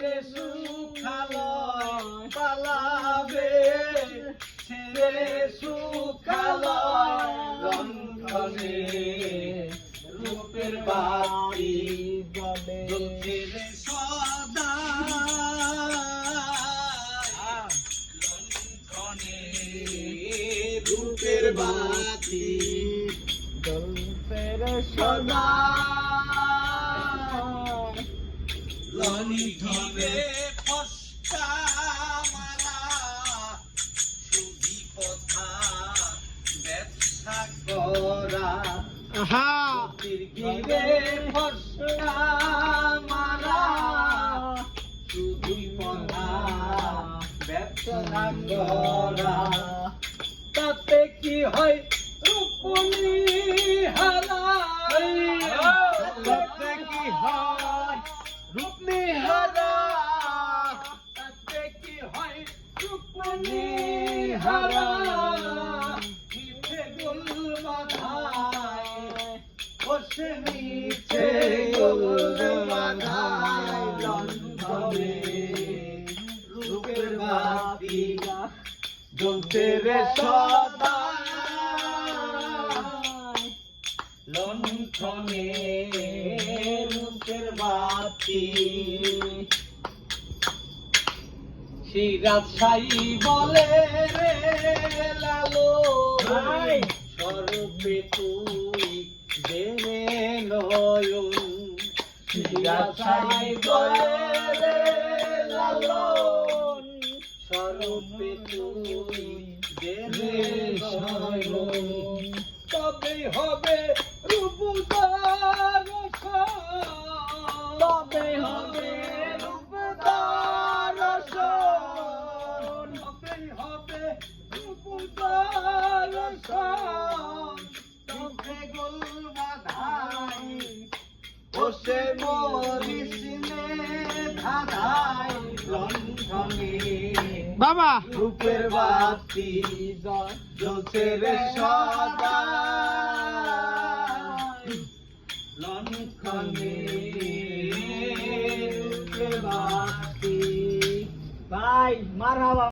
ছেড়ে সুখালয় পালাবে, ছেড়ে সুখালয় লণ্ঠনে রূপের বাতি জ্বলছে রে সদা, লণ্ঠনে রূপের বাতি জ্বলছে রে সদা, লণ্ঠনে ফস্কা মারা সুধী কথা ব্যবসা করা, গিরে ফস্কা মারা সুধী কথা ব্যবসা করা, তাতে কি হয় রূপনী হারা, তাতে কি হয় রূপনী হারা, তাতে কি হয় রূপনী হারা, মিঠে গোল মাথায় বসে মিঠে গোল মাথায় লণ্ঠনে রূপের বাতি জ্বলছে রে সদা, লণ্ঠনে রূপের বাতি। সেই রাজশাহী বলে রে লালো স্বরূপে তুই দেনে নয়ন, সেই রাজশাহী বলে রে লালন স্বরূপে তুই দেনে নয়ন, তবে হবে রূপদার তবে হবে রূপদার তবে হবে রূপদার তবে গোল বাধাই বসে মরিস নে ধাঁধাই লণ্ঠনে বাবা রূপের বাতি জ্বলছে রে সদা, লণ্ঠনে রূপের বাতি। ভাই মারহাবা।